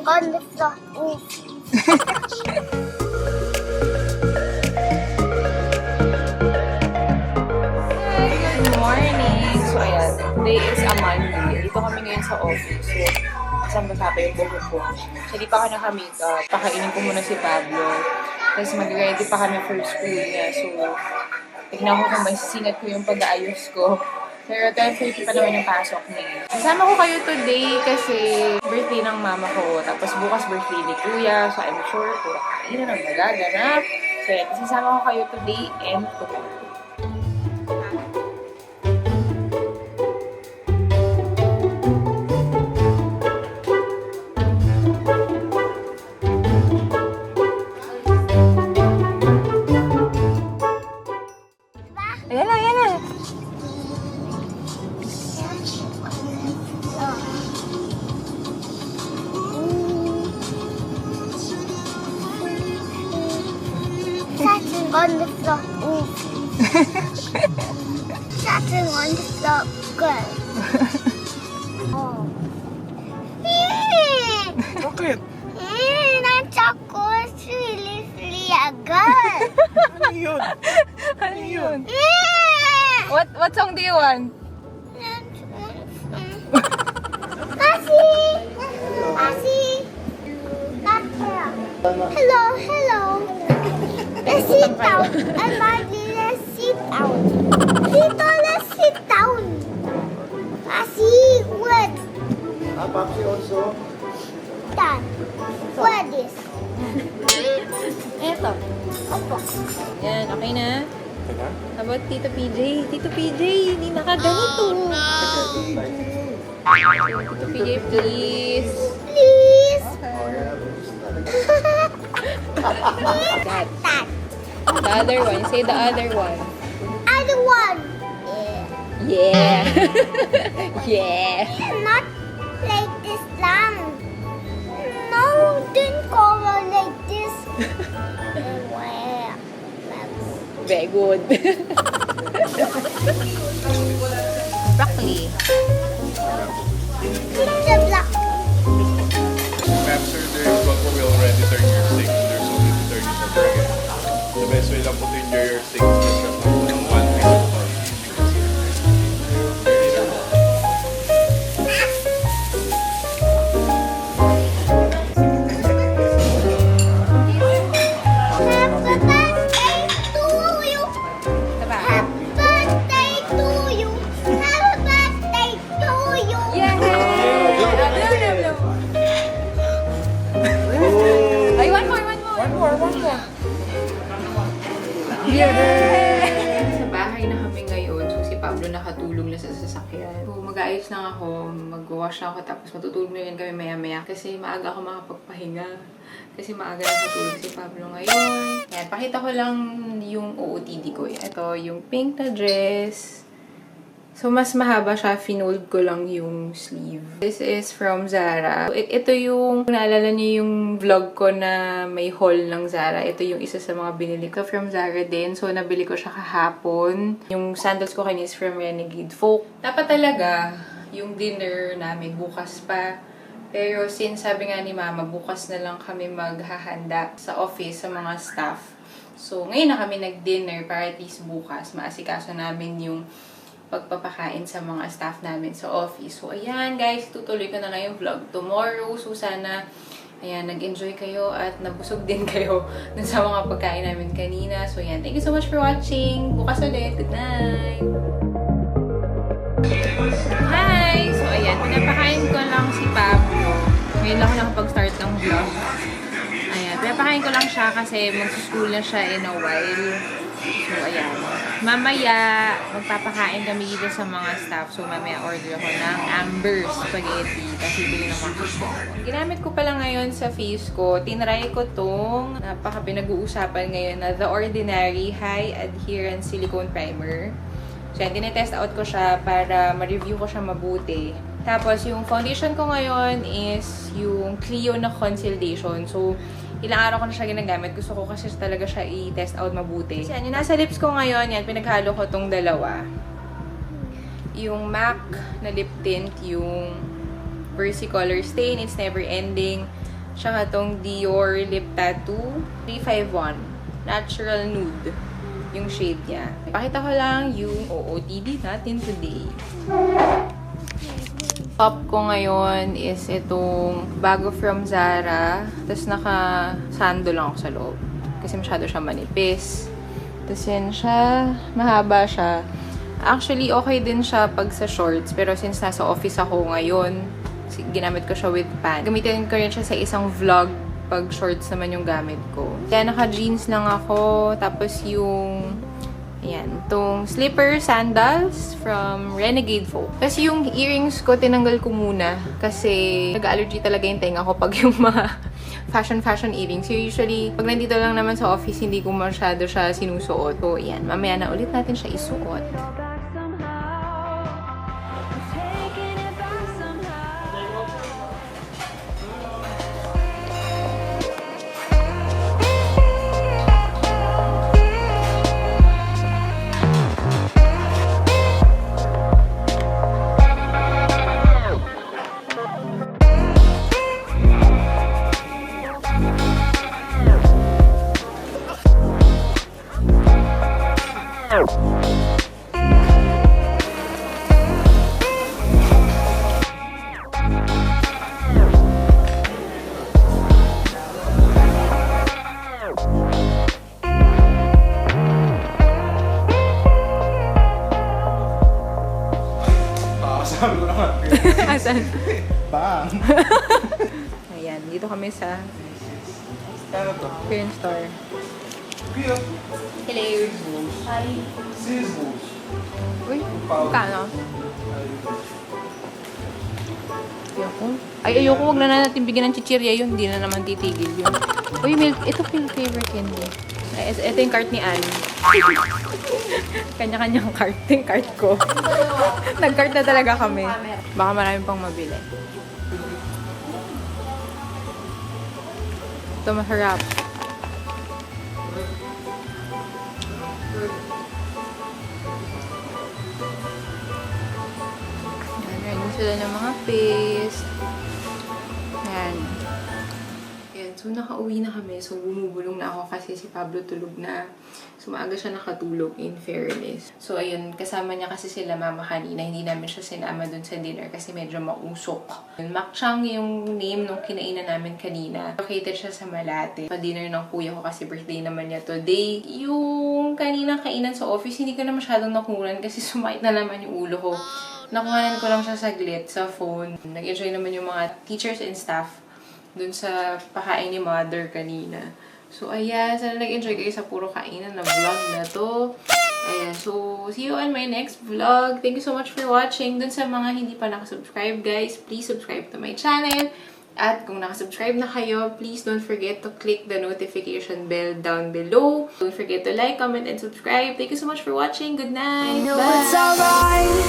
on the floor. Ooh. Good morning! So, ayan. Today is a Monday. Dito kami ngayon sa office. So, kasama yung buhok ko. So, di pa ako naka-makeup. Pakainin ko muna si Pablo. Tapos mag-ready pa kami for school niya. So, tignan ko kung masisingat ko yung pag-aayos ko. Pero 12:30 pa naman yung pasok niya. Kasama ko kayo today kasi birthday ng mama ko. Tapos bukas birthday ni Kuya. So, I'm sure puro kainan ang magaganap. So, yan. Kasama ko kayo today and tomorrow. Ayan na, ayan na. Sitting on the floor. Ooh. Sitting on the floor. Good. Oh. Bakit? Chocolate really good. Ano yun? Ano yun? What song do you want? Kasi. Hello, hello. Let's sit down. And Margie, let's sit down. Tito, let's sit down. Kasi, what? Papsi also. Dad, what is? Eto. Opo. Yan, okay na? Teka. How about Tito PJ? Tito PJ, hindi nakaganito. Tito PJ, please. Please. That. Dad. The other one. Say the other one. Other one. Yeah. Yeah. Not like this lang. No, didn't cover like this. Very good. Broccoli. Pizza block. After there's one where we already turn your six, there's only to turn it over again. The best way lang po to enjoy your six is just ng one minute. Happy birthday to you. Diba? Happy birthday to you. Happy birthday to you. Yeah! Ay, one more. One more. Yay! Sa bahay na kami ngayon. So, si Pablo nakatulong na sa sasakyan. So, mag-aayos lang ako. Mag-wash lang ako. Tapos matutulog na rin kami maya-maya. Kasi maaga ako makapagpahinga. Kasi maaga nakatulog si Pablo ngayon. Yan, pakita ko lang yung OOTD ko. Ito, yung pink na dress. So, mas mahaba siya. Finold ko lang yung sleeve. This is from Zara. Ito yung, naalala niyo yung vlog ko na may haul ng Zara. Ito yung isa sa mga binili ko from Zara din. So, nabili ko siya kahapon. Yung sandals ko kanina is from Renegade Folk. Dapat talaga, yung dinner namin bukas pa. Pero since sabi nga ni Mama, bukas na lang kami maghahanda sa office, sa mga staff. So, ngayon na kami nag-dinner para at least bukas maasikaso namin yung pagpapakain sa mga staff namin sa office. So, ayan guys, tutuloy ko na lang yung vlog tomorrow. So, sana, ayan, nag-enjoy kayo at nabusog din kayo dun sa mga pagkain namin kanina. So, ayan, thank you so much for watching. Bukas ulit. Good night! Hi! So, ayan, pinapakain ko lang si Pablo. Ngayon lang ako nakapag-start ng vlog. Ayan, pinapakain ko lang siya kasi mag-school na siya in a while. So, ayan. Mamaya, magpapakain kami dito sa mga staff. So, mamaya order ako ng Amber Spaghetti. Kasi bili naman ko. Ginamit ko pala ngayon sa face ko. Tinry ko tong napaka-pinag-uusapan ngayon na The Ordinary High Adherence Silicone Primer. So, yan. Tinetest out ko siya para ma-review ko siya mabuti. Tapos, yung foundation ko ngayon is yung Clio na Consolidation. So, ilang araw ko na siya ginagamit. Gusto ko kasi talaga siya i-test out mabuti. Kasi yan, yung nasa lips ko ngayon, yan, pinaghalo ko tong dalawa. Yung MAC na lip tint, yung Versicolor Stain, It's Never Ending. Tsaka tong Dior Lip Tattoo 351. Natural Nude. Yung shade niya. Pakita ko lang yung OOTD natin today. Top ko ngayon is itong bago from Zara. Tapos naka-sando lang ako sa loob. Kasi masyado siya manipis. Tapos yan siya. Mahaba siya. Actually, okay din siya pag sa shorts. Pero since nasa office ako ngayon, ginamit ko siya with pants. Gamitin ko rin siya sa isang vlog pag shorts naman yung gamit ko. Kaya naka-jeans lang ako. Tapos yung ayan, itong slipper sandals from Renegade Folk. Tapos yung earrings ko, tinanggal ko muna. Kasi nag-allergy talaga yung tenga ko pag yung mga fashion earrings. So usually, pag nandito lang naman sa office, hindi ko masyado siya sinusuot. So, ayan, mamaya na ulit natin siya isuot. Sabi ko naman. Asan? Bang! Ayan, dito kami sa Ano to? Korean store. Kuya. Hello. Hi. Sizzles. Uy, magkano? Ayoko. Ay, ayoko. Huwag na natin bigyan ng chichirya yun. Hindi na naman titigil yun. Uy, milk. Ito favorite candy. Ay, ito yung cart ni Anne. Kanya-kanyang cart. Ito yung cart ko. Nag-cart na talaga kami. Baka marami pang mabili. Ito masarap. Meron sila ng mga paste. Ayan. Ayan. So, nakauwi na kami. So, bumubulong na ako kasi si Pablo tulog na. So, maaga siya nakatulog in fairness. So, ayun. Kasama niya kasi sila mama kanina. Hindi namin siya sinama dun sa dinner kasi medyo mausok. Makchang yung name nung kinainan namin kanina. Located siya sa Malate. Pa-dinner ng kuya ko kasi birthday naman niya today. Yung kaninang kainan sa office, hindi ko na masyadong nakunan kasi sumakit na naman yung ulo ko. Nakuhanan ko lang siya saglit sa phone. Nag-enjoy naman yung mga teachers and staff dun sa pakain ni mother kanina. So, ayan. Sana nag-enjoy kayo sa puro kainan na vlog na to. Ayan. So, see you on my next vlog. Thank you so much for watching. Dun sa mga hindi pa nakasubscribe, guys, please subscribe to my channel. At kung nakasubscribe na kayo, please don't forget to click the notification bell down below. Don't forget to like, comment, and subscribe. Thank you so much for watching. Good night. I know Bye! it's alright.